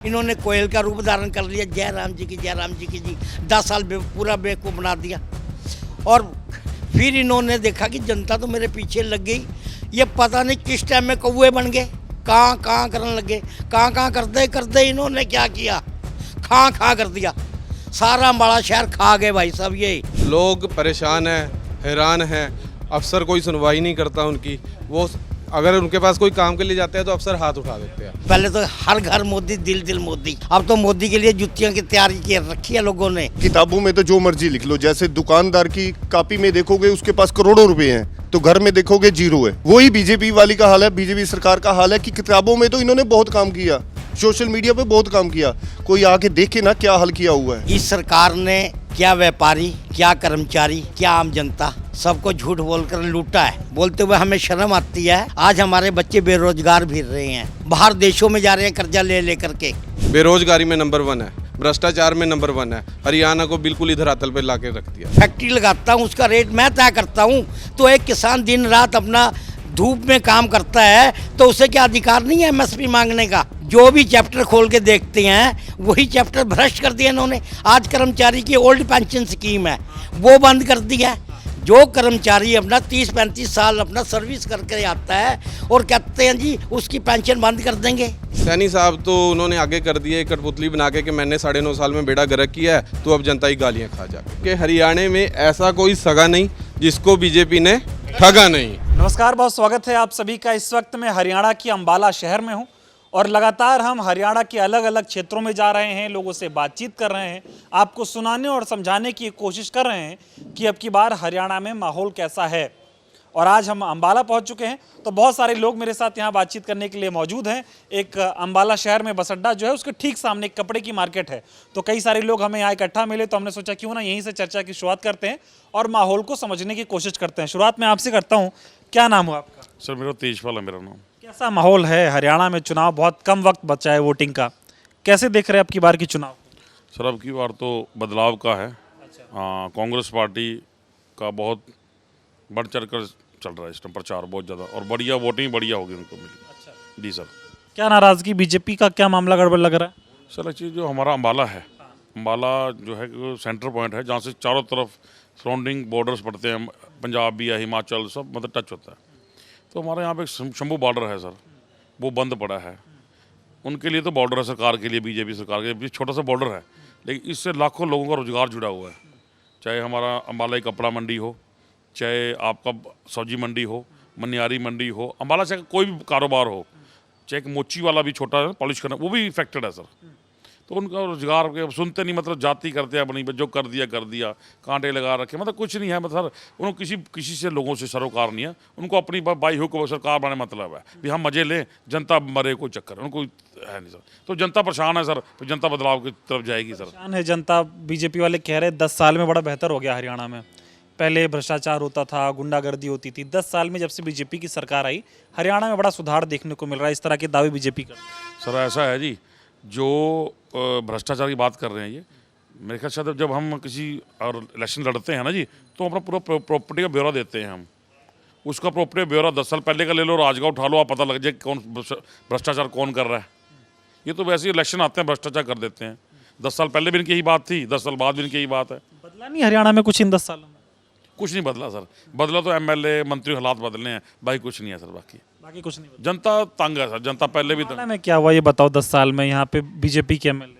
इन्होंने कोयल का रूप धारण कर लिया, जय राम जी की जी 10 साल पूरा बेवकूफ़ बना दिया। और फिर इन्होंने देखा कि जनता तो मेरे पीछे लग गई, ये पता नहीं किस टाइम में कौवे बन गए, कहाँ करने लगे, कहाँ करते इन्होंने क्या किया, खा कर दिया, सारा अम्बाला शहर खा गए भाई साहब। ये लोग परेशान हैं, हैरान हैं, अफसर कोई सुनवाई नहीं करता उनकी। वो अगर उनके पास कोई काम के लिए जाते हैं तो अफसर हाथ उठा देते हैं। पहले तो हर घर मोदी, दिल मोदी, अब तो मोदी के लिए जुतियों की तैयारी की रखी है लोगों ने। किताबों में तो जो मर्जी लिख लो, जैसे दुकानदार की कॉपी में देखोगे उसके पास करोड़ों रुपए हैं, तो घर में देखोगे जीरो है। वही बीजेपी वाली का हाल है, बीजेपी सरकार का हाल है कि किताबों में तो इन्होंने बहुत काम किया, सोशल मीडिया पे बहुत काम किया, कोई आके देखे ना क्या हाल किया हुआ है। इस सरकार ने क्या व्यापारी, क्या कर्मचारी, क्या आम जनता, सबको झूठ बोलकर लूटा है। बोलते हुए हमें शर्म आती है। आज हमारे बच्चे बेरोजगार फिर रहे हैं, बाहर देशों में जा रहे हैं कर्जा ले करके। बेरोजगारी में नंबर 1 है, भ्रष्टाचार में नंबर 1 है। हरियाणा को बिल्कुल इधर अतल पे लाके रख दिया। फैक्ट्री लगाता हूँ, उसका रेट मैं तय करता हूँ, तो एक किसान दिन रात अपना धूप में काम करता है, तो उसे क्या अधिकार नहीं है एमएसपी मांगने का? जो भी चैप्टर खोल के देखते हैं वही चैप्टर भ्रष्ट कर दिया इन्होंने। आज कर्मचारी की ओल्ड पेंशन स्कीम है वो बंद कर दी है। जो कर्मचारी अपना 30-35 साल अपना सर्विस करके आता है और कहते हैं जी उसकी पेंशन बंद कर देंगे। सैनी साहब तो उन्होंने आगे कर दिए कठपुतली बना के कि मैंने 9.5 साल में बेड़ा गर्क किया है, तो अब जनता ही गालियाँ खा जाए कि हरियाणा में ऐसा कोई सगा नहीं जिसको बीजेपी ने ठगा नहीं। नमस्कार, बहुत स्वागत है आप सभी का। इस वक्त मैं हरियाणा की अम्बाला शहर में हूं और लगातार हम हरियाणा के अलग अलग क्षेत्रों में जा रहे हैं, लोगों से बातचीत कर रहे हैं, आपको सुनाने और समझाने की कोशिश कर रहे हैं कि अब की बार हरियाणा में माहौल कैसा है। और आज हम अम्बाला पहुंच चुके हैं, तो बहुत सारे लोग मेरे साथ यहां बातचीत करने के लिए मौजूद हैं। एक अम्बाला शहर में बस अड्डा जो है उसके ठीक सामने एक कपड़े की मार्केट है, तो कई सारे लोग हमें यहाँ इकट्ठा मिले, तो हमने सोचा क्यों ना यहीं से चर्चा की शुरुआत करते हैं और माहौल को समझने की कोशिश करते हैं। शुरुआत में आपसे करता हूँ, क्या नाम हो आपका? सर मेरा तेजपाल है मेरा नाम। कैसा माहौल है हरियाणा में? चुनाव बहुत कम वक्त बचा है वोटिंग का, कैसे देख रहे हैं अब की बार की चुनाव? सर अब की बार तो बदलाव का है। कांग्रेस पार्टी का बहुत बढ़ चढ़ कर चल रहा है इस टाइम, प्रचार बहुत ज़्यादा, और बढ़िया वोटिंग बढ़िया होगी उनको मिली। जी सर। क्या नाराजगी बीजेपी का, क्या मामला गड़बड़ लग रहा है? सर एक्चुअली जो हमारा अम्बाला है, अम्बाला जो है सेंटर पॉइंट है जहाँ से चारों तरफ सराउंडिंग बॉर्डर्स पड़ते हैं, पंजाब भी है, हिमाचल सब मतलब टच होता है। तो हमारे यहाँ पे एक शंभू बॉर्डर है सर, वो बंद पड़ा है। उनके लिए तो बॉर्डर है, सरकार के लिए, बीजेपी सरकार के लिए छोटा सा बॉर्डर है, लेकिन इससे लाखों लोगों का रोजगार जुड़ा हुआ है। चाहे हमारा अम्बाला की कपड़ा मंडी हो, चाहे आपका सब्जी मंडी हो, मनियारी मंडी हो, अम्बाला से कोई भी कारोबार हो, चाहे एक मोची वाला भी छोटा है पॉलिश करना, वो भी इफेक्टेड है सर। तो उनका रोजगार के सुनते नहीं, मतलब जाति करते हैं अपनी, जो कर दिया, कांटे लगा रखे, मतलब कुछ नहीं है। मतलब उनको किसी से लोगों से सरोकार नहीं है, उनको अपनी बाई हुक सरकार बनाने मतलब है भी हम मजे लें, जनता मरे, कोई चक्कर उनको है नहीं सर। तो जनता परेशान है सर, तो जनता बदलाव की तरफ जाएगी सर। परेशान है जनता। बीजेपी वाले कह रहे 10 साल में बड़ा बेहतर हो गया हरियाणा में। पहले भ्रष्टाचार होता था, गुंडागर्दी होती थी, 10 साल में जब से बीजेपी की सरकार आई हरियाणा में बड़ा सुधार देखने को मिल रहा है। इस तरह के दावे बीजेपी कर। सर ऐसा है जी, जो भ्रष्टाचार की बात कर रहे हैं, ये मेरे ख्याल से जब हम किसी और इलेक्शन लड़ते हैं ना जी, तो अपना पूरा प्रॉपर्टी का ब्यौरा देते हैं हम। उसका प्रॉपर्टी ब्यौरा 10 साल पहले का ले लो, राज का उठा लो, आप पता लग जाए कौन भ्रष्टाचार कौन कर रहा है। ये तो वैसे ही इलेक्शन आते हैं भ्रष्टाचार कर देते हैं। 10 साल पहले भी इनकी यही बात थी, 10 साल बाद भी इनकी यही बात है। बदला नहीं हरियाणा में कुछ इन 10 सालों में? कुछ नहीं बदला सर, बदला तो एमएलए मंत्री हालात बदलने हैं, बाकी कुछ नहीं है सर। बाकी कुछ नहीं बदला। जनता तंग है सर, जनता पहले भी हरियाणा में क्या हुआ ये बताओ 10 साल में यहाँ पे बीजेपी के एमएलए?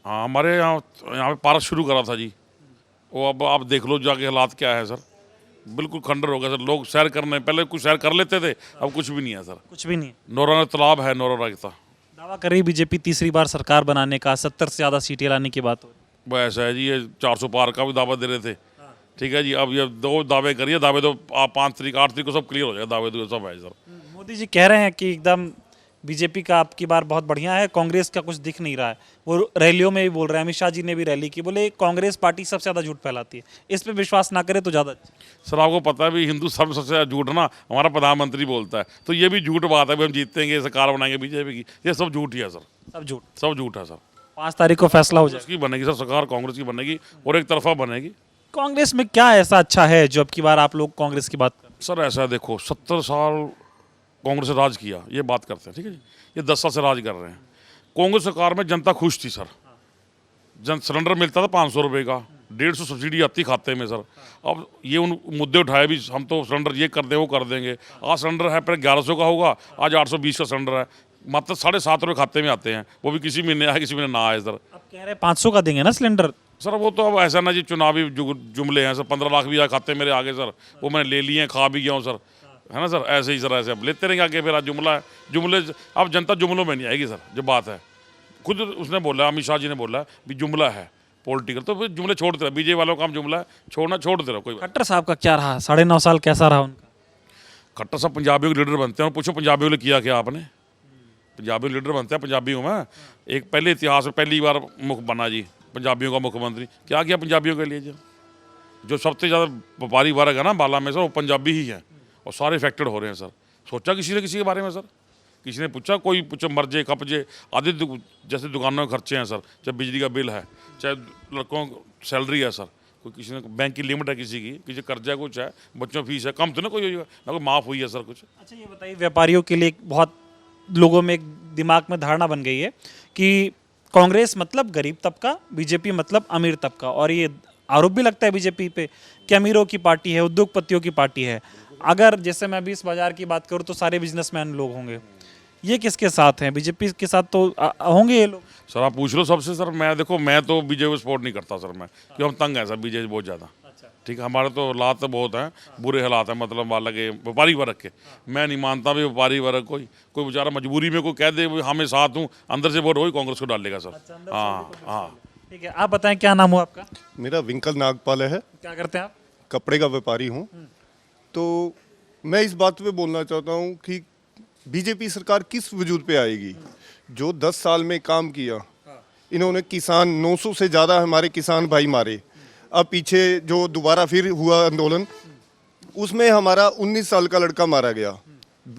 हाँ, हमारे यहाँ पे पार्क शुरू करा था जी, वो अब आप देख लो जाके हालात क्या है सर, बिल्कुल खंडर हो गया सर। लोग सैर करने पहले कुछ सैर कर लेते थे, अब कुछ भी नहीं है सर। कुछ भी नहीं। नौराना तालाब है, नौरा का दावा कर रही बीजेपी तीसरी बार सरकार बनाने का, 70 से ज़्यादा सीटें लाने की बात हो रही। वो ऐसा है जी, ये 400 पार का भी दावा दे रहे थे। ठीक है जी, अब ये 2 दावे करिए, दावे तो 5 तारीख 8 तारीख को सब क्लियर हो जाएगा, दावे तो सब है सर। मोदी जी कह रहे हैं कि एकदम बीजेपी का आपकी बार बहुत बढ़िया है, कांग्रेस का कुछ दिख नहीं रहा है। वो रैलियों में भी बोल रहे हैं, अमित शाह जी ने भी रैली की, बोले कांग्रेस पार्टी सबसे ज़्यादा झूठ फैलाती है, इस पे विश्वास ना करे तो ज़्यादा। सर आपको पता है भी हिंदू सबसे ज़्यादा झूठ ना हमारा प्रधानमंत्री बोलता है, तो ये भी झूठ बात है भी हम जीतेंगे, सरकार बनाएंगे बीजेपी की, ये सब झूठ ही है सर। सब झूठ है सर। 5 तारीख को फैसला हो जाएगा। उसकी बनेगी सर सरकार, कांग्रेस की बनेगी और एक तरफा बनेगी। कांग्रेस में क्या ऐसा अच्छा है जो अब की बार आप लोग कांग्रेस की बात कर? सर ऐसा देखो, 70 साल कांग्रेस ने राज किया, ये बात करते हैं, ठीक है जी। ये 10 साल से राज कर रहे हैं। कांग्रेस सरकार में जनता खुश थी सर। सिलेंडर मिलता था 500 रुपये का, 150 सब्सिडी आती खाते में सर। अब ये उन मुद्दे उठाए भी, हम तो सिलेंडर ये कर दें वो कर देंगे। आज सिलेंडर है पहले 1100 का होगा, आज 820 का सिलेंडर है, मात्र 7.5 रुपये खाते में आते हैं, वो भी किसी महीने आए किसी महीने ना आए सर। अब कह रहे 500 का देंगे ना सिलेंडर। सर वो तो अब ऐसा ना जी, चुनावी जुमले हैं सर। 15 लाख भी आए खाते मेरे आगे सर, वो मैंने ले लिए हैं, खा भी गया हूँ सर, है ना सर। ऐसे ही सर, ऐसे अब लेते रहेंगे आगे। फिर आज जुमला है, जुमले अब जनता जुमलों में नहीं आएगी सर, जो बात है। खुद उसने बोला, अमित शाह जी ने बोला भी जुमला है पॉलिटिकल, तो फिर जुमले छोड़ते रहो। बीजेपी वालों का काम जुमला है, छोड़ना छोड़ते रहो। कोई खट्टर साहब का क्या रहा, 9.5 साल कैसा रहा उनका? खट्टर साहब पंजाबियों के लीडर बनते हैं, और पूछो पंजाबियों ने किया क्या आपने? पंजाबियों के लीडर बनते हैं पंजाबियों में। एक पहले इतिहास में पहली बार मुख बना जी पंजाबियों का मुख्यमंत्री। क्या किया पंजाबियों के लिए जी? जो सबसे ज़्यादा व्यापारी वर्ग है ना अम्बाला में सर, वो पंजाबी ही है, और सारे इफेक्टेड हो रहे हैं सर। सोचा किसी ने किसी के बारे में सर? किसी ने पूछा? कोई पूछो मर्जे कपजे आधे जैसे दुकानों में खर्चे हैं सर, चाहे बिजली का बिल है, चाहे लड़कों की सैलरी है सर, कोई किसी ने बैंक की लिमिट है, किसी की किसी कर्जा कुछ है, बच्चों फीस है, कम तो ना कोई माफ़ हुई है सर कुछ। अच्छा ये बताइए, व्यापारियों के लिए बहुत लोगों में एक दिमाग में धारणा बन गई है कि कांग्रेस मतलब गरीब तबका, बीजेपी मतलब अमीर तबका, और ये आरोप भी लगता है बीजेपी पे कि अमीरों की पार्टी है, उद्योगपतियों की पार्टी है। अगर जैसे मैं अभी इस बाजार की बात करूँ तो सारे बिजनेसमैन लोग होंगे, ये किसके साथ हैं? बीजेपी के साथ तो होंगे ये लोग। सर आप पूछ लो सबसे सर। मैं देखो, मैं तो बीजेपी को सपोर्ट नहीं करता सर मैं, क्योंकि हम तंग हैं सर बीजेपी बहुत ज़्यादा। ठीक है, हमारे तो हालात तो बहुत हैं, बुरे हालात हैं, मतलब मान लगे व्यापारी वर्ग के। मैं नहीं मानता भी व्यापारी वर्ग कोई बेचारा मजबूरी में कोई कह दे हमें साथ हूँ, अंदर से वोट वही कांग्रेस को डाल लेगा सर। हाँ हाँ। ठीक है, आप बताएं क्या नाम हो आपका? मेरा विंकल नागपाल है, क्या करते हैं आप? कपड़े का व्यापारी हूँ। तो मैं इस बात पे बोलना चाहता हूँ कि बीजेपी सरकार किस वजूद पे आएगी? जो 10 साल में काम किया इन्होंने, किसान 900 से ज़्यादा हमारे किसान भाई मारे। अब पीछे जो दोबारा फिर हुआ आंदोलन, उसमें हमारा 19 साल का लड़का मारा गया,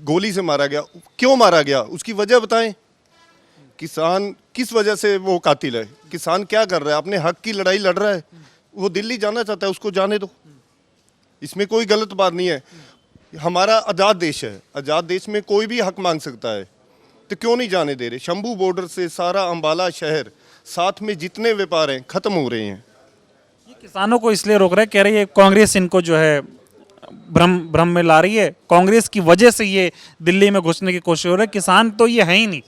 गोली से मारा गया। क्यों मारा गया? उसकी वजह बताएं। किसान किस वजह से वो कातिल है? किसान क्या कर रहा है? अपने हक की लड़ाई लड़ रहा है, वो दिल्ली जाना चाहता है, उसको जाने दो, इसमें कोई गलत बात नहीं है। हमारा आज़ाद देश है, आज़ाद देश में कोई भी हक मांग सकता है, तो क्यों नहीं जाने दे रहे? शंभू बॉर्डर से सारा अम्बाला शहर, साथ में जितने व्यापार हैं खत्म हो रहे हैं। ये किसानों को इसलिए रोक रहे हैं, कह रही है कांग्रेस इनको जो है भ्रम में ला रही है, कांग्रेस की वजह से ये दिल्ली में घुसने की कोशिश हो रही है। किसान तो ये है ही नहीं।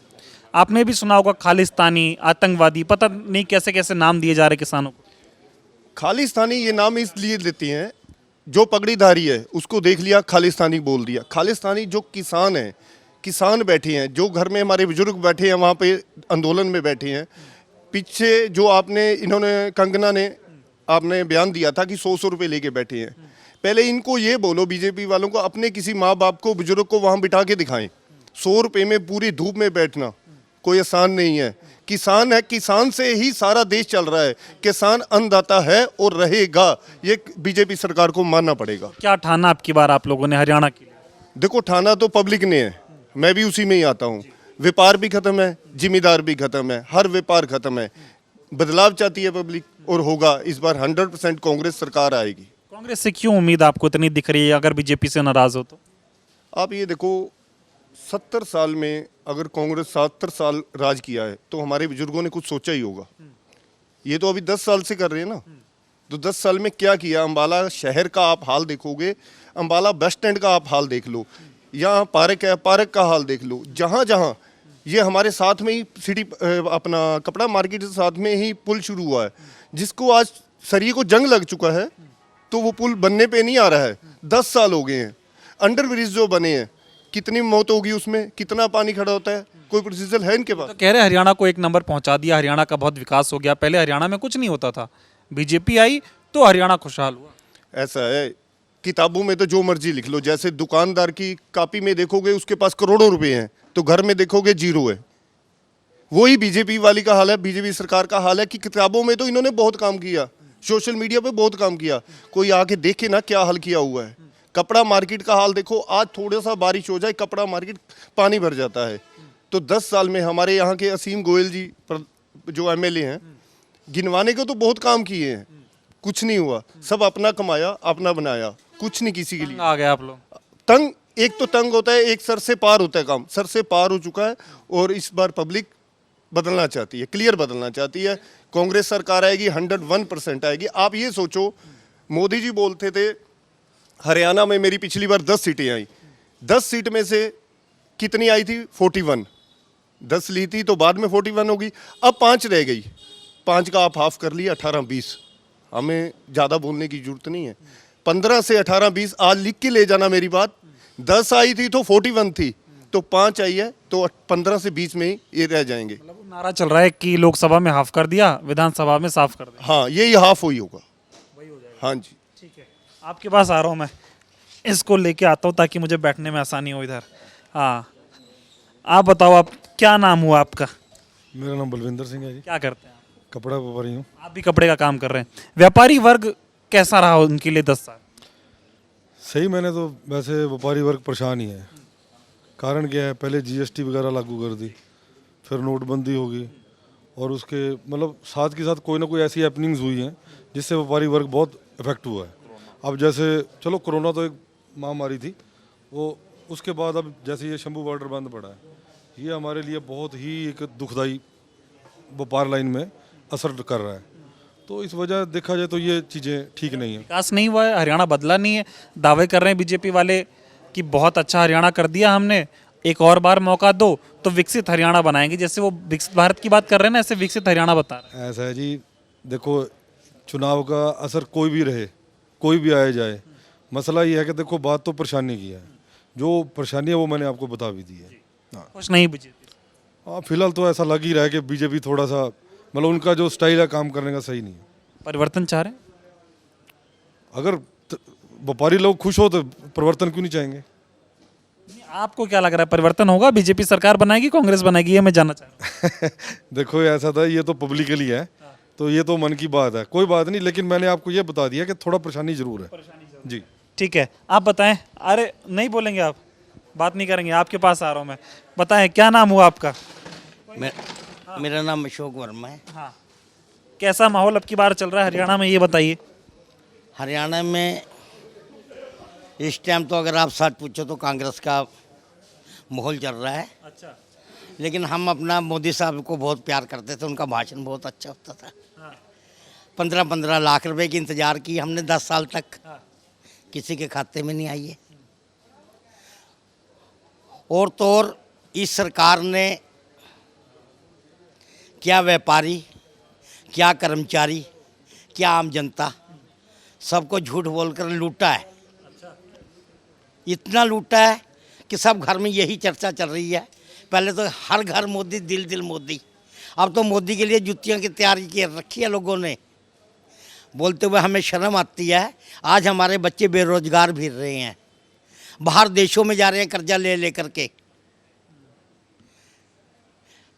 आपने भी सुना होगा खालिस्तानी, आतंकवादी, पता नहीं कैसे कैसे नाम दिए जा रहे किसानों को। खालिस्तानी ये नाम इसलिए देती हैं, जो पगड़ीधारी है उसको देख लिया खालिस्तानी बोल दिया। खालिस्तानी जो किसान है, किसान बैठे हैं, जो घर में हमारे बुजुर्ग बैठे हैं वहाँ पे आंदोलन में बैठे हैं। पीछे जो इन्होंने कंगना ने आपने बयान दिया था कि 100 रुपये लेके बैठे हैं। पहले इनको ये बोलो बीजेपी वालों को, अपने किसी माँ बाप को, बुजुर्ग को वहाँ बिठा के दिखाएं। 100 रुपये में पूरी धूप में बैठना कोई आसान नहीं है। किसान है, किसान से ही सारा देश चल रहा है। किसान अन्नदाता है और रहेगा, ये बीजेपी सरकार को मानना पड़ेगा। क्या ठाना आपकी बार आप लोगों ने हरियाणा के लिए? देखो, ठाना तो पब्लिक ने है, मैं भी उसी में ही आता हूँ। व्यापार भी खत्म है, जिम्मेदार भी खत्म है, हर व्यापार खत्म है। बदलाव चाहती है पब्लिक, और होगा। इस बार 100% कांग्रेस सरकार आएगी। कांग्रेस से क्यों उम्मीद आपको इतनी दिख रही है अगर बीजेपी से नाराज हो तो? आप ये देखो, 70 साल में अगर कांग्रेस 70 साल राज किया है तो हमारे बुजुर्गों ने कुछ सोचा ही होगा। ये तो अभी 10 साल से कर रहे हैं ना, तो 10 साल में क्या किया? अम्बाला शहर का आप हाल देखोगे, अम्बाला बस स्टैंड का आप हाल देख लो, यहाँ पार्क है, पार्क का हाल देख लो। जहाँ जहाँ ये हमारे साथ में ही सिटी अपना कपड़ा मार्केट के साथ में ही पुल शुरू हुआ है, जिसको आज सरिये को जंग लग चुका है, तो वो पुल बनने पे नहीं आ रहा है। 10 साल हो गए हैं। अंडर ब्रिज जो बने हैं, कितनी मौत होगी उसमें, कितना पानी खड़ा होता है, कोई प्रोसीजर है इनके पास? तो कह रहे हरियाणा को 1 नंबर पहुंचा दिया, हरियाणा का बहुत विकास हो गया। पहले हरियाणा में कुछ नहीं होता था, बीजेपी आई तो हरियाणा खुशहाल हुआ। ऐसा है, किताबों में तो जो मर्जी लिख लो। जैसे दुकानदार की कॉपी में देखोगे उसके पास करोड़ों रुपए हैं, तो घर में देखोगे 0 है। वही बीजेपी वाली का हाल है, बीजेपी सरकार का हाल है कि किताबों में तो इन्होंने बहुत काम किया, सोशल मीडिया पे बहुत काम किया, कोई आके देखे ना क्या हाल किया हुआ है। कपड़ा मार्केट का हाल देखो, आज थोड़ा सा बारिश हो जाए कपड़ा मार्केट पानी भर जाता है। तो 10 साल में हमारे यहाँ के असीम गोयल जी जो एमएलए हैं, गिनवाने को तो बहुत काम किए हैं, कुछ नहीं हुआ। सब अपना कमाया, अपना बनाया, कुछ नहीं किसी के लिए। आ गए आप लोग तंग, एक तो तंग होता है, एक सर से पार होता है काम। सर से पार हो चुका है, और इस बार पब्लिक बदलना चाहती है, क्लियर बदलना चाहती है। कांग्रेस सरकार आएगी 101% आएगी। आप ये सोचो, मोदी जी बोलते थे हरियाणा में मेरी पिछली बार 10 सीटें आई, 10 सीट में से कितनी आई थी? 41। 10 ली थी तो बाद में 41 होगी, अब 5 रह गई, 5 का आप हाफ कर लिया, 18-20। हमें ज़्यादा बोलने की जरूरत नहीं है। 15 से 18-20 आज लिख के ले जाना मेरी बात। 10 आई थी तो 41 थी, तो 5 आई है तो 15 से 20 में ही ये रह जाएंगे। मतलब नारा चल रहा है कि लोकसभा में हाफ कर दिया, विधानसभा में साफ कर दिया। हाँ, यही हाफ हुई होगा। वही हो जाएगा। हाँ जी। ठीक है, आपके पास आ रहा हूँ मैं, इसको लेके आता हूँ ताकि मुझे बैठने में आसानी हो इधर। हाँ, आप बताओ, आप क्या नाम हुआ आपका? मेरा नाम बलविंदर सिंह है जी, क्या करते हैं आप? कपड़ा व्यापारी हूँ। आप भी कपड़े का काम कर रहे हैं। व्यापारी वर्ग कैसा रहा उनके लिए 10 साल? सही, मैंने तो वैसे व्यापारी वर्ग परेशान ही है। कारण क्या है, पहले जीएसटी वगैरह लागू कर दी, फिर नोटबंदी होगी, और उसके मतलब साथ के साथ कोई ना कोई ऐसी हैपनिंग्स हुई हैं जिससे व्यापारी वर्ग बहुत इफेक्ट हुआ है। अब जैसे चलो कोरोना तो एक महामारी थी, वो उसके बाद अब जैसे ये शंभू बॉर्डर बंद पड़ा है, ये हमारे लिए बहुत ही एक दुखदाई व्यापार लाइन में असर कर रहा है। तो इस वजह देखा जाए तो ये चीज़ें ठीक नहीं है। विकास नहीं हुआ है, हरियाणा बदला नहीं है। दावे कर रहे हैं बीजेपी वाले कि बहुत अच्छा हरियाणा कर दिया हमने, एक और बार मौका दो तो विकसित हरियाणा बनाएंगे। जैसे वो विकसित भारत की बात कर रहे हैं ना, ऐसे विकसित हरियाणा बता रहे हैं। ऐसा है जी, देखो चुनाव का असर कोई भी रहे, कोई भी आया जाए, मसला ये है कि देखो बात तो परेशानी की है, जो परेशानी है वो मैंने आपको बता भी दी है। हाँ कुछ नहीं बीजेपी। हाँ, फिलहाल तो ऐसा लग ही रहा है कि बीजेपी थोड़ा सा मतलब उनका जो स्टाइल है काम करने का सही नहीं है। परिवर्तन चाह रहे हैं? अगर व्यापारी लोग खुश हो तो परिवर्तन क्यों नहीं चाहेंगे? आपको क्या लग रहा है, परिवर्तन होगा? बीजेपी सरकार बनाएगी, कांग्रेस बनाएगी, ये मैं जानना चाह रहा हूँ। देखो ऐसा था, ये तो पब्लिकली है, तो ये तो मन की बात है, कोई बात नहीं, लेकिन मैंने आपको ये बता दिया कि थोड़ा परेशानी जरूर है जी। ठीक है, आप बताएं। अरे नहीं बोलेंगे आप, बात नहीं करेंगे, आपके पास आ रहा हूँ मैं। बताएं, क्या नाम हुआ आपका? मेरा नाम अशोक वर्मा है। हाँ, कैसा माहौल अब की बार चल रहा है हरियाणा में, ये बताइए। हरियाणा में इस टाइम तो अगर आप सच पूछो तो कांग्रेस का माहौल चल रहा है। अच्छा। लेकिन हम अपना मोदी साहब को बहुत प्यार करते थे, उनका भाषण बहुत अच्छा होता था। 15-15 लाख रुपए की इंतजार की हमने 10 साल तक, किसी के खाते में नहीं आई है। और तो और इस सरकार ने क्या व्यापारी, क्या कर्मचारी, क्या आम जनता, सबको झूठ बोलकर लूटा है। इतना लूटा है कि सब घर में यही चर्चा चल रही है। पहले तो हर घर मोदी, दिल दिल मोदी। अब तो मोदी के लिए जुतियों की तैयारी की रखी है लोगों ने। बोलते हुए हमें शर्म आती है। आज हमारे बच्चे बेरोजगार फिर रहे हैं, बाहर देशों में जा रहे हैं कर्जा ले ले करके।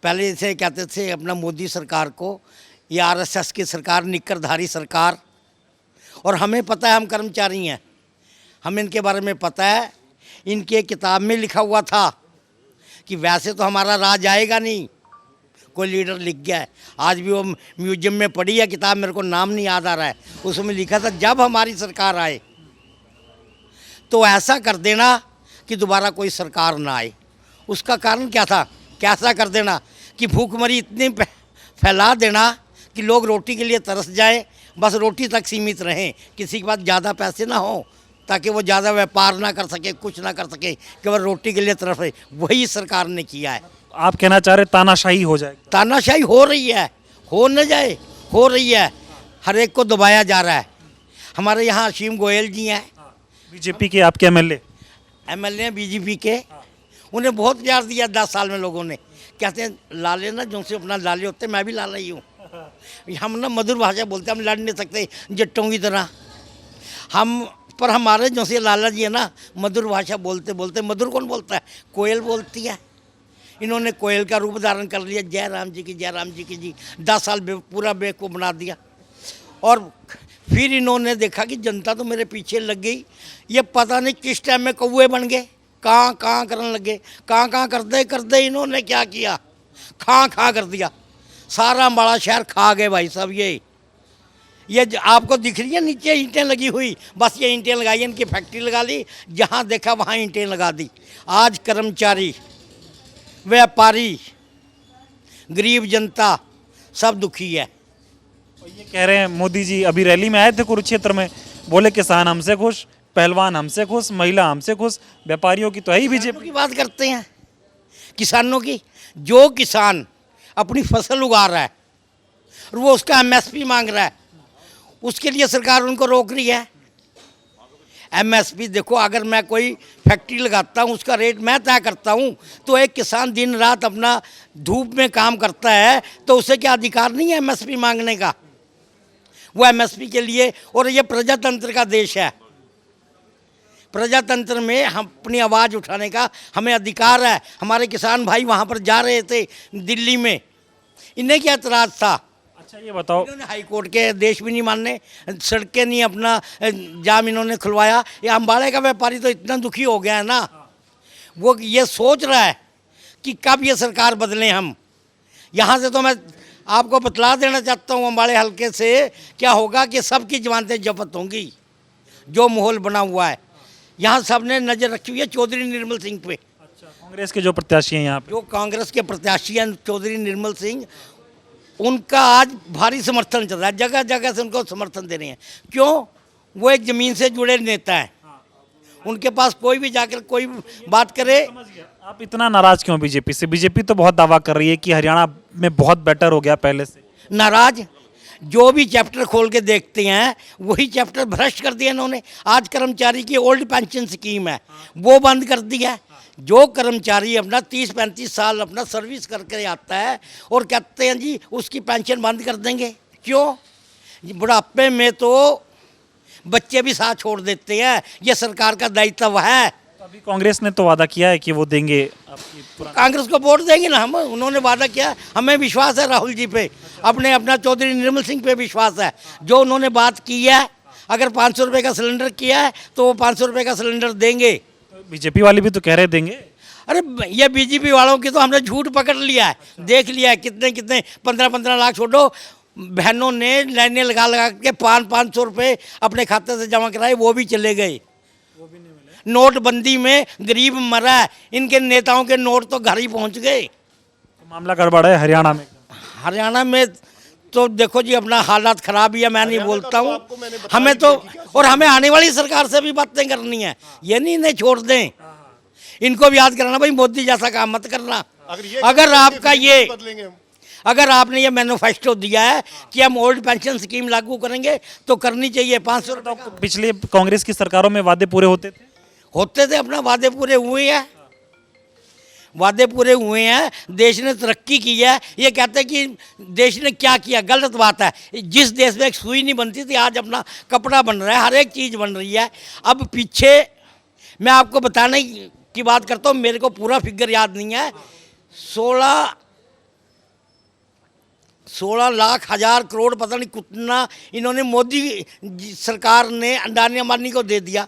पहले इसे कहते थे अपना मोदी सरकार को, ये आरएसएस की सरकार, निकरधारी सरकार। और हमें पता है, हम कर्मचारी हैं, हमें इनके बारे में पता है। इनके किताब में लिखा हुआ था कि वैसे तो हमारा राज आएगा नहीं, कोई लीडर लिख गया है। आज भी वो म्यूजियम में पड़ी है किताब, मेरे को नाम नहीं याद आ रहा है, उसमें लिखा था जब हमारी सरकार आए तो ऐसा कर देना कि दोबारा कोई सरकार ना आए। उसका कारण क्या था, कैसा कर देना कि भूखमरी इतनी फैला देना कि लोग रोटी के लिए तरस जाए, बस रोटी तक सीमित रहें, किसी के पास ज़्यादा पैसे ना हो ताकि वो ज़्यादा व्यापार ना कर सके, कुछ ना कर सके, केवल रोटी के लिए तरफ रहे। वही सरकार ने किया है। आप कहना चाह रहे तानाशाही हो जाएगी? तानाशाही हो रही है, हो न जाए, हो रही है। हर एक को दबाया जा रहा है। हमारे यहाँ असीम गोयल जी हैं, बीजेपी के, आपके एमएलए हैं बीजेपी के। उन्हें बहुत प्यार दिया 10 साल में लोगों ने। कहते हैं लाले ना, जो से अपना लाले होते, मैं भी लाला ही हूँ। हम ना मधुर भाषा बोलते, हम लड़ नहीं सकते जट्टों की तरह हम, पर हमारे जो से लाला जी है ना, मधुर भाषा बोलते बोलते, मधुर कौन बोलता है, कोयल बोलती है। इन्होंने कोयल का रूप धारण कर लिया, जय राम जी की, जय राम जी की जी। 10 साल पूरा बेवकूफ़ बना दिया। और फिर इन्होंने देखा कि जनता तो मेरे पीछे लग गई, ये पता नहीं किस टाइम में कौवे बन गए, कहाँ करने लगे, कहाँ करते करते इन्होंने क्या किया, खा कर दिया। सारा अम्बाला शहर खा गए भाई साहब। ये आपको दिख रही है नीचे ईंटें लगी हुई, बस ये ईंटें लगाई, इनकी फैक्ट्री लगा ली, जहाँ देखा वहाँ ईंटें लगा दी। आज कर्मचारी, व्यापारी, गरीब जनता सब दुखी है। और ये कह रहे हैं मोदी जी अभी रैली में आए थे कुरुक्षेत्र में, बोले किसान हमसे खुश, पहलवान हमसे खुश, महिला हमसे खुश, व्यापारियों की तो है ही बीजेपी। की बात करते हैं किसानों की। जो किसान अपनी फसल उगा रहा है और वो उसका एमएसपी मांग रहा है, उसके लिए सरकार उनको रोक रही है। एमएसपी देखो, अगर मैं कोई फैक्ट्री लगाता हूँ उसका रेट मैं तय करता हूँ, तो एक किसान दिन रात अपना धूप में काम करता है तो उसे क्या अधिकार नहीं है एमएसपी मांगने का? वो एमएसपी के लिए, और ये प्रजातंत्र का देश है, प्रजातंत्र में हम अपनी आवाज़ उठाने का हमें अधिकार है। हमारे किसान भाई वहाँ पर जा रहे थे दिल्ली में, इन्हें क्या एतराज़ था? अच्छा ये बताओ, इन्होंने हाई कोर्ट के आदेश भी नहीं माने, सड़कें नहीं, अपना जाम इन्होंने खुलवाया। ये अम्बाड़े का व्यापारी तो इतना दुखी हो गया है ना, वो ये सोच रहा है कि कब ये सरकार बदलें हम। यहाँ से तो मैं आपको बतला देना चाहता हूँ, अम्बाड़े हल्के से क्या होगा कि सबकी जमानतें जब्त होंगी। जो माहौल बना हुआ है यहाँ, सब ने नज़र रखी हुई है चौधरी निर्मल सिंह पे। अच्छा कांग्रेस के जो प्रत्याशी हैं यहाँ पे, जो कांग्रेस के प्रत्याशी हैं चौधरी निर्मल सिंह, उनका आज भारी समर्थन चल रहा है, जगह जगह से उनको समर्थन दे रहे हैं। क्यों? वो एक ज़मीन से जुड़े नेता हैं, उनके पास कोई भी जाकर कोई बात करे। आप इतना नाराज क्यों बीजेपी से? बीजेपी तो बहुत दावा कर रही है कि हरियाणा में बहुत बेटर हो गया पहले से। नाराज, जो भी चैप्टर खोल के देखते हैं वही चैप्टर भ्रष्ट कर दिया इन्होंने। आज कर्मचारी की ओल्ड पेंशन स्कीम है वो बंद कर दी है। जो कर्मचारी अपना 30-35 साल अपना सर्विस करके आता है और कहते हैं जी उसकी पेंशन बंद कर देंगे, क्यों? बुढ़ापे में तो बच्चे भी साथ छोड़ देते हैं, ये सरकार का दायित्व है। तो अभी कांग्रेस ने तो वादा किया है कि वो देंगे आपकी कांग्रेस को वोट देंगे ना हम, उन्होंने वादा किया, हमें विश्वास है राहुल जी पे, अपना चौधरी निर्मल सिंह पे विश्वास है। जो उन्होंने बात की है, अगर 500 रुपये का सिलेंडर किया है तो वो 500 रुपये का सिलेंडर देंगे। बीजेपी वाले भी तो कह रहे देंगे। अरे ये बीजेपी वालों की तो हमने झूठ पकड़ लिया है, देख लिया है। कितने 15-15 लाख छोड़ो, बहनों ने लाइनें लगा के 500 रुपये अपने खाते से जमा कराए, वो भी चले गए। नोटबंदी में गरीब मरा है, इनके नेताओं के नोट तो घर ही पहुंच गए। तो मामला गड़बड़ है हरियाणा में। हरियाणा में तो देखो जी अपना हालात खराब ही है, मैं नहीं बोलता हूँ। हमें तो, और हमें आने वाली सरकार से भी बातें करनी है, ये नहीं इन्हें छोड़ दें। इनको भी याद कराना भाई मोदी जैसा काम मत करना। अगर आपका ये, अगर आपने ये मैनिफेस्टो दिया है कि हम ओल्ड पेंशन स्कीम लागू करेंगे तो करनी चाहिए। 500 रुपये पिछले कांग्रेस की सरकारों में वादे पूरे होते थे, अपना वादे पूरे हुए हैं, वादे पूरे हुए हैं। देश ने तरक्की की है। ये कहते हैं कि देश ने क्या किया, गलत बात है। जिस देश में एक सुई नहीं बनती थी आज अपना कपड़ा बन रहा है, हर एक चीज़ बन रही है। अब पीछे मैं आपको बताने की बात करता हूँ, मेरे को पूरा फिगर याद नहीं है, 16 लाख हजार करोड़ पता नहीं कितना इन्होंने मोदी सरकार ने अडानी अंबानी को दे दिया।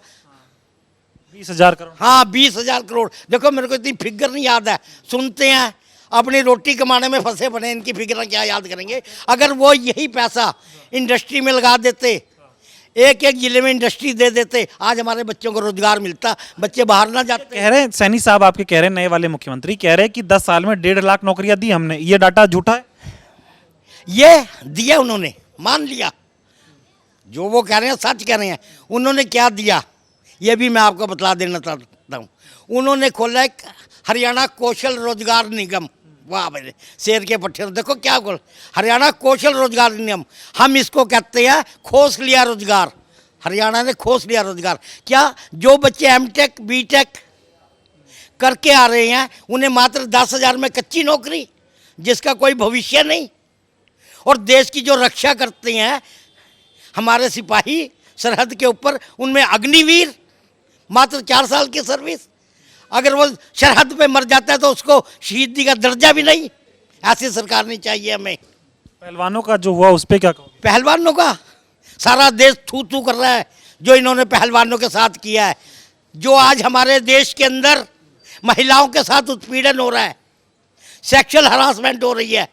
20,000 करोड़। हाँ 20,000 करोड़। देखो मेरे को इतनी फिगर नहीं याद है, सुनते हैं अपनी रोटी कमाने में फंसे बने, इनकी फिगर क्या याद करेंगे। अगर वो यही पैसा इंडस्ट्री में लगा देते, एक एक जिले में इंडस्ट्री दे देते, आज हमारे बच्चों को रोजगार मिलता, बच्चे बाहर ना जाते। कह रहे हैं सैनी साहब, आपके कह रहे हैं, नए वाले मुख्यमंत्री कह रहे हैं कि 10 साल में 1.5 लाख नौकरियां दी हमने। ये डाटा झूठा है? ये दिया उन्होंने, मान लिया, जो वो कह रहे हैं सच कह रहे हैं। उन्होंने क्या दिया ये भी मैं आपको बतला देना चाहता हूँ। उन्होंने खोला एक हरियाणा कौशल रोजगार निगम। वाह भाई, शेर के पट्टे देखो क्या बोल, हरियाणा कौशल रोजगार निगम। हम इसको कहते हैं खोस लिया रोजगार, हरियाणा ने खोस लिया रोजगार। क्या जो बच्चे एमटेक बीटेक करके आ रहे हैं उन्हें मात्र 10,000 में कच्ची नौकरी, जिसका कोई भविष्य नहीं। और देश की जो रक्षा करते हैं हमारे सिपाही सरहद के ऊपर, उनमें अग्निवीर, मात्र 4 साल की सर्विस। अगर वो सरहद पे मर जाता है तो उसको शहीदी का दर्जा भी नहीं। ऐसी सरकार नहीं चाहिए हमें। पहलवानों का जो हुआ उस पर क्या कहोगे? पहलवानों का सारा देश थू थू कर रहा है जो इन्होंने पहलवानों के साथ किया है। जो आज हमारे देश के अंदर महिलाओं के साथ उत्पीड़न हो रहा है, सेक्सुअल हरासमेंट हो रही है,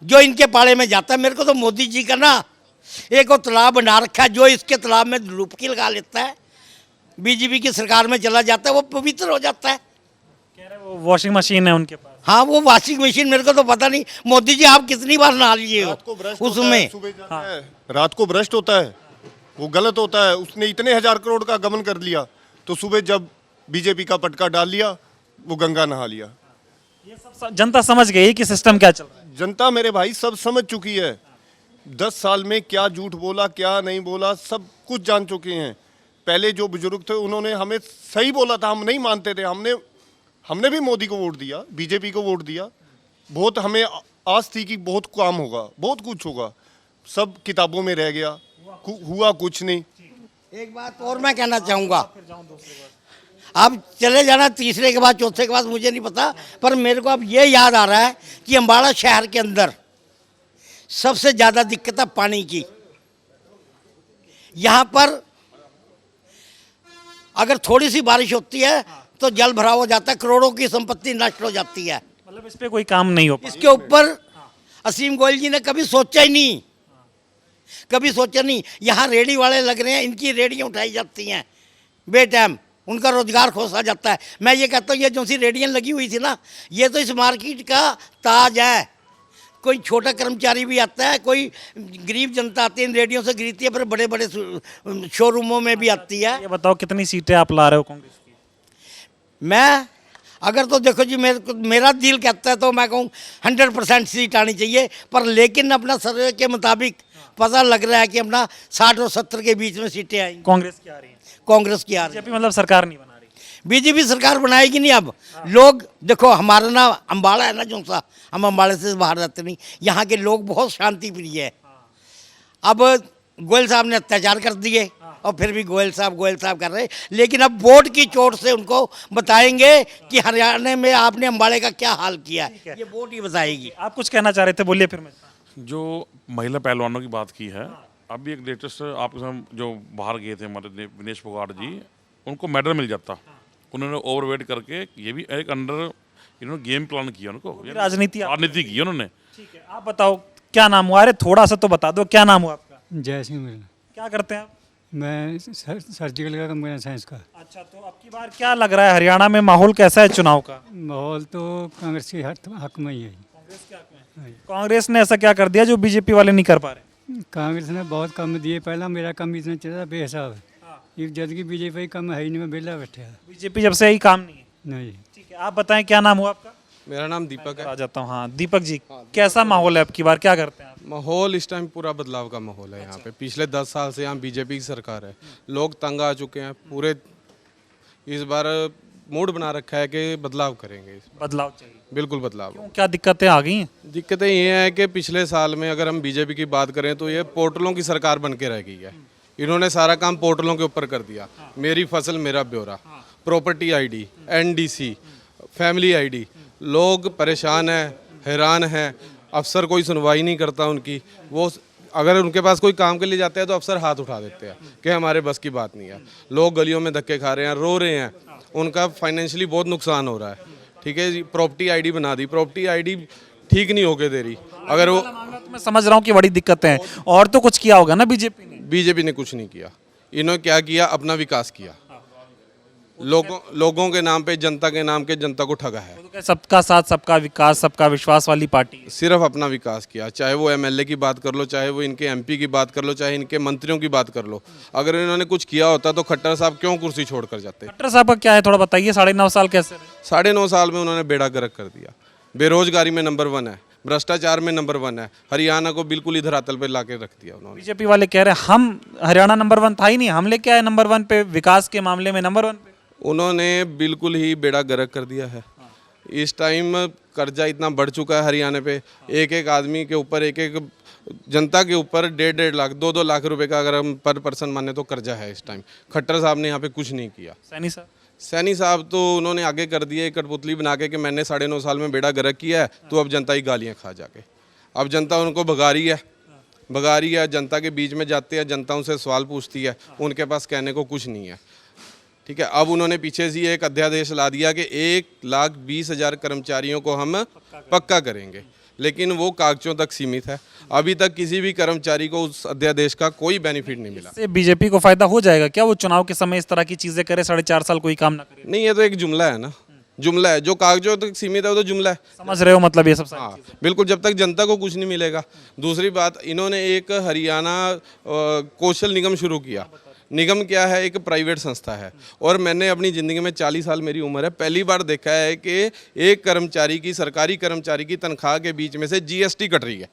जो इनके पाले में जाता है। मेरे को तो मोदी जी का ना एक और तालाब बना रखा है, जो इसके तालाब में डुबकी लगा लेता है, बीजेपी की सरकार में चला जाता है, वो पवित्र हो जाता है। कह रहे वो वॉशिंग मशीन है उनके पास। हाँ वो वॉशिंग मशीन मेरे को तो पता नहीं। मोदी जी आप कितनी बार नहा लिए हो रात को भ्रष्ट होता है, उसमें? सुबह जाता है, रात को भ्रष्ट होता है, वो गलत होता है। उसने इतने 1000 करोड़ का गबन कर लिया, तो सुबह जब बीजेपी का पटका डाल लिया, वो गंगा नहा लिया। ये सब जनता समझ गई कि सिस्टम क्या चल रहा है। जनता मेरे भाई सब समझ चुकी है। 10 साल में क्या झूठ बोला, क्या नहीं बोला, सब कुछ जान चुके हैं। पहले जो बुजुर्ग थे उन्होंने हमें सही बोला था, हम नहीं मानते थे। हमने भी मोदी को वोट दिया, बीजेपी को वोट दिया। बहुत हमें आस थी कि बहुत काम होगा, बहुत कुछ होगा। सब किताबों में रह गया, हुआ कुछ नहीं। एक बात और मैं कहना चाहूँगा, अब चले जाना तीसरे के बाद चौथे के बाद मुझे नहीं पता, पर मेरे को अब ये याद आ रहा है कि अम्बाड़ा शहर के अंदर सबसे ज़्यादा दिक्कत है पानी की। यहाँ पर अगर थोड़ी सी बारिश होती है तो जल भराव हो जाता है, करोड़ों की संपत्ति नष्ट हो जाती है। मतलब इस पे कोई काम नहीं हो इसके ऊपर असीम गोयल जी ने कभी सोचा ही नहीं, कभी सोचा नहीं। यहाँ रेडी वाले लग रहे हैं, इनकी रेडियाँ उठाई जाती हैं बेटाइम, उनका रोजगार खोसा जाता है। मैं ये कहता हूँ ये जो सी रेडियाँ लगी हुई थी ना, ये तो इस मार्केट का ताज है। कोई छोटा कर्मचारी भी आता है, कोई गरीब जनता आती है, इन रेडियो से खरीदती है, फिर बड़े बड़े शोरूमों में भी आती है। ये बताओ कितनी सीटें आप ला रहे हो कांग्रेस की? मैं अगर तो देखो जी मेरा दिल कहता है तो मैं कहूँ 100% सीट आनी चाहिए, पर लेकिन अपना सर्वे के मुताबिक पता लग रहा है कि अपना 60 और 70 के बीच में सीटें आएंगी। कांग्रेस की आ रही है, कांग्रेस की आ रही है। बीजेपी मतलब सरकार नहीं बना रही। बीजेपी सरकार बनाएगी नहीं। अब लोग देखो, हमारा ना अम्बाड़ा है ना, जो सा हम अम्बाड़े से बाहर रहते नहीं, यहाँ के लोग बहुत शांति प्रिय है। अब गोयल साहब ने अत्याचार कर दिए और फिर भी गोयल साहब कर रहे, लेकिन अब वोट की चोट से उनको बताएंगे कि हरियाणा में आपने अम्बाड़े का क्या हाल किया है, ये वोट ही बताएगी। आप कुछ कहना चाह रहे थे, बोलिए फिर मैं। जो महिला पहलवानों की बात की है, अभी एक लेटेस्ट आपके सामने जो बाहर गए थे हमारे विनेश फोगाट जी, उनको मेडल मिल जाता। उन्होंने ओवरवेट करके, ये भी एक अंडर इन्होंने गेम प्लान किया, उनको राजनीति की उन्होंने। ठीक है, आप बताओ क्या नाम हुआ? अरे थोड़ा सा तो बता दो, क्या नाम हुआ आपका? जय सिंह मिल। क्या करते हैं आप? मैं सर्जिकल का कंप्यूटर साइंस का। अच्छा, तो अब की बार क्या लग रहा है, हरियाणा में माहौल कैसा है चुनाव का? माहौल तो कांग्रेस के हक में ही है। कांग्रेस ने ऐसा क्या कर दिया जो बीजेपी वाले नहीं कर पा रहे? कांग्रेस ने बहुत कम दिए, पहला मेरा कम इतना चल रहा बेहिसाब। ये जद की बीजेपी कम है ही नहीं, मैं बेला बैठा बीजेपी जब से ही काम नहीं है। नहीं। ठीक है, आप बताएं क्या नाम हुआ आपका? मेरा नाम दीपक है। आ जाता हूँ। हाँ दीपक जी, कैसा माहौल है अब की बार, क्या करते हैं आप? माहौल इस टाइम पूरा बदलाव का माहौल है यहाँ पे। पिछले 10 साल से यहाँ बीजेपी की सरकार है, लोग तंग आ चुके हैं पूरे। इस बार मूड बना रखा है कि बदलाव करेंगे। बदलाव चाहिए, बिल्कुल बदलाव। क्यों, क्या दिक्कतें आ गई हैं? दिक्कतें ये हैं कि पिछले साल में अगर हम बीजेपी की बात करें तो ये पोर्टलों की सरकार बन के रह गई है। इन्होंने सारा काम पोर्टलों के ऊपर कर दिया। मेरी फसल मेरा ब्यौरा, property ID, NDC, family ID. लोग परेशान हैं, हैरान हैं। अफसर कोई सुनवाई नहीं करता उनकी। वो अगर उनके पास कोई काम के लिए जाते हैं तो अफसर हाथ उठा देते हैं कि हमारे बस की बात नहीं है। लोग गलियों में धक्के खा रहे हैं, रो रहे हैं, उनका फाइनेंशियली बहुत नुकसान हो रहा है। ठीक है जी, प्रॉपर्टी आईडी बना दी, प्रॉपर्टी आईडी ठीक नहीं होके दे रही। अगर वो तो मैं समझ रहा हूँ कि बड़ी दिक्कतें हैं, और तो कुछ किया होगा ना बीजेपी ने? कुछ नहीं किया। इन्होंने क्या किया, अपना विकास किया। लोगों के नाम पे, जनता के नाम के जनता को ठगा है। तो सबका साथ सबका विकास सबका विश्वास वाली पार्टी है। सिर्फ अपना विकास किया। चाहे वो एमएलए की बात कर लो, चाहे वो इनके एमपी की बात कर लो, चाहे इनके मंत्रियों की बात कर लो। अगर इन्होंने कुछ किया होता तो खट्टर साहब क्यों कुर्सी छोड़ कर जाते? खट्टर साहब का क्या है, थोड़ा बताइए। 9.5 साल कैसे रहे? 9.5 साल में उन्होंने बेड़ा गर्क कर दिया। बेरोजगारी में नंबर 1 है, भ्रष्टाचार में नंबर 1 है। हरियाणा को बिल्कुल इधर धरातल पे लाके रख दिया उन्होंने। बीजेपी वाले कह रहे हैं हम हरियाणा नंबर 1 था ही नहीं, हम लेके आए नंबर 1 पे, विकास के मामले में नंबर 1 पे। उन्होंने बिल्कुल ही बेड़ा गर्क कर दिया है। इस टाइम कर्जा इतना बढ़ चुका है हरियाणा पे, एक एक आदमी के ऊपर, एक एक जनता के ऊपर 1.5 लाख 2-2 लाख रुपए का अगर हम पर पर्सन माने तो कर्जा है इस टाइम। खट्टर साहब ने यहाँ पे कुछ नहीं किया। सैनी साहब तो उन्होंने आगे कर दिए कठपुतली बना के कि मैंने 9.5 साल में बेड़ा गर्क किया है, तो अब जनता ही गालियाँ खा जाके। अब जनता उनको भगा रही है, जनता के बीच में जाते हैं, जनता उनसे सवाल पूछती है, उनके पास कहने को कुछ नहीं है। ठीक है, अब उन्होंने पीछे से एक अध्यादेश ला दिया कि 1,20,000 कर्मचारियों को हम पक्का करेंगे, लेकिन वो कागजों तक सीमित है। अभी तक किसी भी कर्मचारी को उस अध्यादेश का कोई बेनिफिट नहीं मिला। इससे बीजेपी को फायदा हो जाएगा क्या? वो चुनाव के समय इस तरह की चीजें करे, 4.5 साल कोई काम ना करे? नहीं, ये तो एक जुमला है ना। जुमला है, जो कागजों तक सीमित है वो तो जुमला है। समझ रहे हो मतलब ये सब सारी हाँ बिल्कुल, जब तक जनता को कुछ नहीं मिलेगा। दूसरी बात, इन्होंने एक हरियाणा कौशल निगम शुरू किया। निगम क्या है? एक प्राइवेट संस्था है। और मैंने अपनी ज़िंदगी में 40 साल मेरी उम्र है, पहली बार देखा है कि एक कर्मचारी की, सरकारी कर्मचारी की तनख्वाह के बीच में से जीएसटी कट रही है।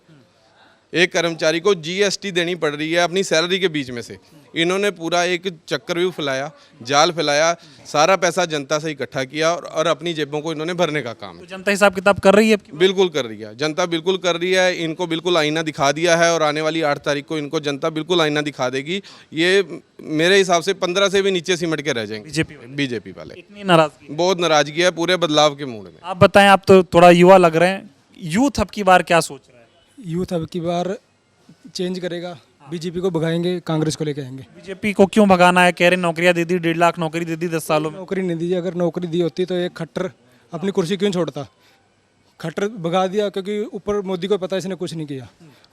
एक कर्मचारी को जीएसटी देनी पड़ रही है अपनी सैलरी के बीच में से। इन्होंने पूरा एक चक्रव्यूह फैलाया, जाल फैलाया, सारा पैसा जनता से इकट्ठा किया और अपनी जेबों को इन्होंने भरने का काम तो जनता हिसाब किताब कर रही है आपकी? बिल्कुल कर रही है। जनता बिल्कुल कर रही है। इनको बिल्कुल आईना दिखा दिया है और आने वाली 8 तारीख को इनको जनता बिल्कुल आईना दिखा देगी। ये मेरे हिसाब से 15 से भी नीचे सिमट के रह जाएंगे बीजेपी वाले। इतनी नाराजगी? बहुत नाराजगी है पूरे बदलाव के मूड में। आप बताएं, आप तो थोड़ा युवा लग रहे हैं, यूथ अब की बार क्या सोच रहा है? यूथ अब की बार चेंज करेगा, बीजेपी को भगाएंगे, कांग्रेस को लेके आएंगे। बीजेपी को क्यों भगाना है? कह रहे नौकरियां दे दी, 1.5 लाख नौकरी दे दी 10 सालों में। नौकरी नहीं दी, अगर नौकरी दी होती तो एक खट्टर अपनी कुर्सी क्यों छोड़ता? खट्टर भगा दिया क्योंकि ऊपर मोदी को पता है इसने कुछ नहीं किया।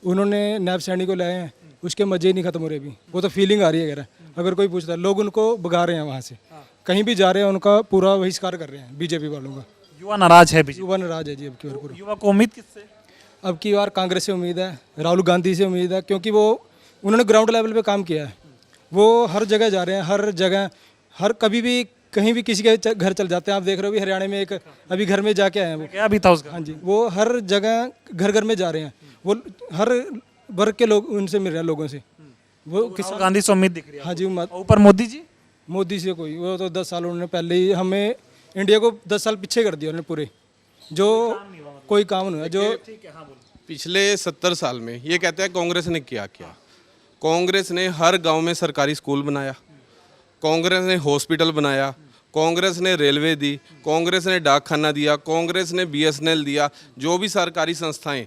उन्होंने नैब सैनी को लाए हैं, उसके मजे नहीं खत्म हो रहे अभी। वो तो फीलिंग आ रही है, अगर कोई पूछता है, लोग उनको भगा रहे हैं वहाँ से, कहीं भी जा रहे हैं उनका पूरा बहिष्कार कर रहे हैं बीजेपी वालों का। युवा नाराज है बीजेपी? युवा नाराज है जी अब की बार पूरा। युवा को उम्मीद किससे? अब की बार कांग्रेस से उम्मीद है, राहुल गांधी से उम्मीद है, क्योंकि वो उन्होंने ग्राउंड लेवल पे काम किया है। वो हर जगह जा रहे हैं, हर जगह, हर कभी भी कहीं भी किसी के घर चल जाते हैं। आप देख रहे हो भी हरियाणा में एक अभी घर में जाके आए हैं वो। क्या भी था उसका? हाँ जी, वो हर जगह घर घर में जा रहे हैं, वो हर वर्ग के लोग उनसे मिल रहे हैं, लोगों से। वो राहुल गांधी से उम्मीद दिख रही है? हाँ जी, और ऊपर मोदी जी? मोदी से कोई, वो तो 10 साल उन्होंने पहले ही हमें इंडिया को 10 साल पीछे कर दिया उन्होंने पूरे, जो कोई काम नहीं हुआ। जो पिछले 70 साल में ये कहते हैं कांग्रेस ने क्या किया। कांग्रेस ने हर गांव में सरकारी स्कूल बनाया, कांग्रेस ने हॉस्पिटल बनाया, कांग्रेस ने रेलवे दी, कांग्रेस ने डाकखाना दिया, कांग्रेस ने बीएसएनएल दिया। जो भी सरकारी संस्थाएं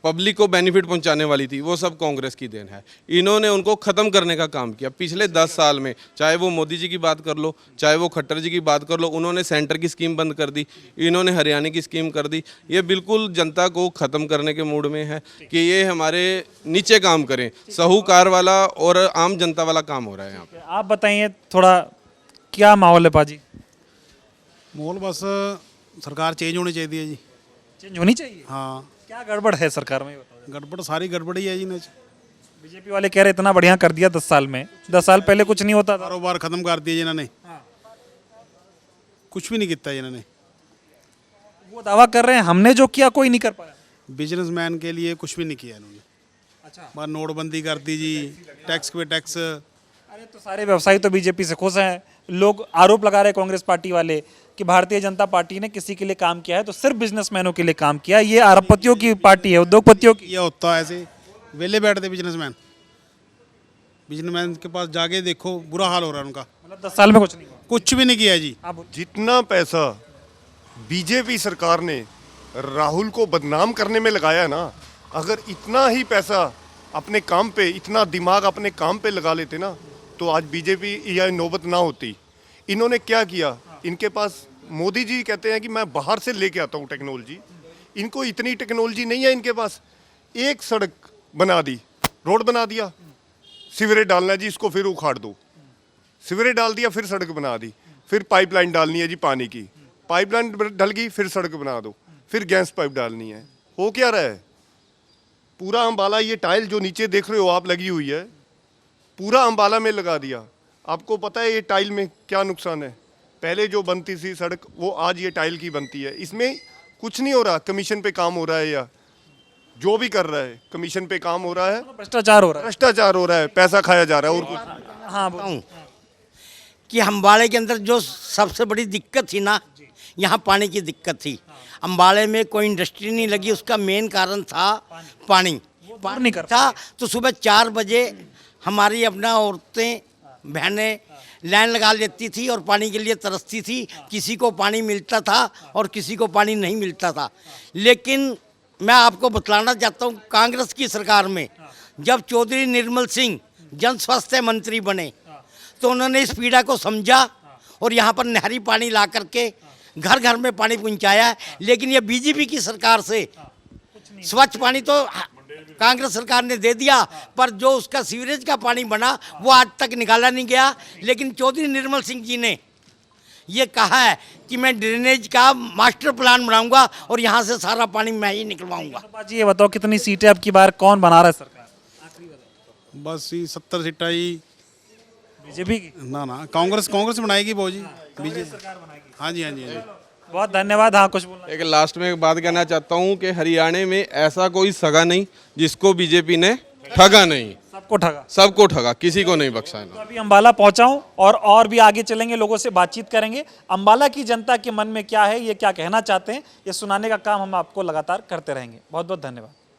पब्लिक को बेनिफिट पहुंचाने वाली थी वो सब कांग्रेस की देन है। इन्होंने उनको ख़त्म करने का काम किया पिछले 10 साल में। चाहे वो मोदी जी की बात कर लो, चाहे वो खट्टर जी की बात कर लो, उन्होंने सेंटर की स्कीम बंद कर दी, इन्होंने हरियाणा की स्कीम कर दी। ये बिल्कुल जनता को ख़त्म करने के मूड में है कि ये हमारे नीचे काम करें। साहूकार वाला और आम जनता वाला काम हो रहा है यहाँ पे। आप बताइए थोड़ा, क्या माहौल है पाजी? माहौल बस सरकार चेंज होनी चाहिए जी। चेंज होनी चाहिए? हाँ। क्या गड़बड़ है सरकार में, ये बताओ। गड़बड़ सारी गड़बड़ी है जी ने। बीजेपी वाले कह रहे इतना बढ़िया कर दिया 10 साल में, 10 साल पहले कुछ नहीं होता था। कारोबार खत्म कर दिया जिन्होंने, कुछ भी नहीं किया जिन्होंने। वो दावा कर रहे हैं हमने जो किया कोई नहीं कर पाया। बिजनेसमैन के लिए कुछ भी नहीं किया इन्होंने। अच्छा, बस नोटबंदी कर दी जी, टैक्स पे टैक्स। अरे तो सारे व्यवसायी तो बीजेपी से खुश हैं। लोग आरोप लगा रहे हैं कांग्रेस पार्टी वाले कि भारतीय जनता पार्टी ने किसी के लिए काम किया है तो सिर्फ बिजनेसमैनों के लिए काम किया। ये अरबपतियों की पार्टी है, उद्योगपतियों की। यह होता है ऐसे वेले बैठते बिजनेसमैन। बिजनेसमैन के पास जाके देखो बुरा हाल हो रहा है उनका। मतलब 10 साल में कुछ नहीं हुआ। कुछ भी नहीं किया जी। जितना पैसा बीजेपी सरकार ने राहुल को बदनाम करने में लगाया ना, अगर इतना ही पैसा अपने काम पे, इतना दिमाग अपने काम पे लगा लेते ना, तो आज बीजेपी यह नौबत ना होती। इन्होंने क्या किया? इनके पास मोदी जी कहते हैं कि मैं बाहर से लेके आता हूँ टेक्नोलॉजी। इनको इतनी टेक्नोलॉजी नहीं है इनके पास। एक सड़क बना दी, रोड बना दिया, सीवरेज डालना है जी, इसको फिर उखाड़ दो। सीवरेज डाल दिया, फिर सड़क बना दी, फिर पाइपलाइन डालनी है जी पानी की, पाइपलाइन डल गई, फिर सड़क बना दो, फिर गैस पाइप डालनी है। हो क्या रहा है? पूरा अम्बाला, ये टाइल जो नीचे देख रहे हो आप लगी हुई है, पूरा अम्बाला में लगा दिया। आपको पता है ये टाइल में क्या नुकसान है? पहले जो बनती थी सड़क, वो आज ये टाइल की बनती है। इसमें कुछ नहीं हो रहा, कमीशन पे काम हो रहा है, या जो भी कर रहा है कमीशन पे काम हो रहा है, भ्रष्टाचार हो रहा है। भ्रष्टाचार हो रहा है, पैसा खाया जा रहा है और कुछ। हाँ, हूँ कि अम्बाड़े के अंदर जो सबसे बड़ी दिक्कत थी ना, यहाँ पानी की दिक्कत थी। अम्बाड़े में कोई इंडस्ट्री नहीं लगी, उसका मेन कारण था पानी। नहीं कर था तो सुबह 4 बजे हमारी अपना औरतें बहनें लाइन लगा लेती थी और पानी के लिए तरसती थी। किसी को पानी मिलता था और किसी को पानी नहीं मिलता था। लेकिन मैं आपको बतलाना चाहता हूँ, कांग्रेस की सरकार में जब चौधरी निर्मल सिंह जन स्वास्थ्य मंत्री बने तो उन्होंने इस पीड़ा को समझा और यहाँ पर नहरी पानी ला करके घर घर में पानी पहुँचाया। लेकिन ये बीजेपी की सरकार से स्वच्छ पानी तो कांग्रेस सरकार ने दे दिया, पर जो उसका सीवरेज का पानी बना वो आज तक निकाला नहीं गया। लेकिन चौधरी निर्मल सिंह जी ने ये कहा है कि मैं ड्रेनेज का मास्टर प्लान बनाऊंगा और यहाँ से सारा पानी मैं ही निकलवाऊंगा। जी ये बताओ कितनी सीटें अब की बार कौन बना रहा है सरकार? बस ही 70 सीटा ही बीजेपी की? ना ना कांग्रेस बनाएगी वो जी, बीजेपी। हाँ जी हाँ जी हाँ जी। बहुत धन्यवाद। हाँ कुछ बोलना? एक लास्ट में एक बात कहना चाहता हूँ कि हरियाणा में ऐसा कोई सगा नहीं जिसको बीजेपी ने ठगा नहीं, सबको ठगा। सबको ठगा, किसी को नहीं बख्शा है। तो अभी अंबाला पहुंचा हूं और भी आगे चलेंगे, लोगों से बातचीत करेंगे। अंबाला की जनता के मन में क्या है, ये क्या कहना चाहते हैं, ये सुनाने का काम हम आपको लगातार करते रहेंगे। बहुत बहुत धन्यवाद।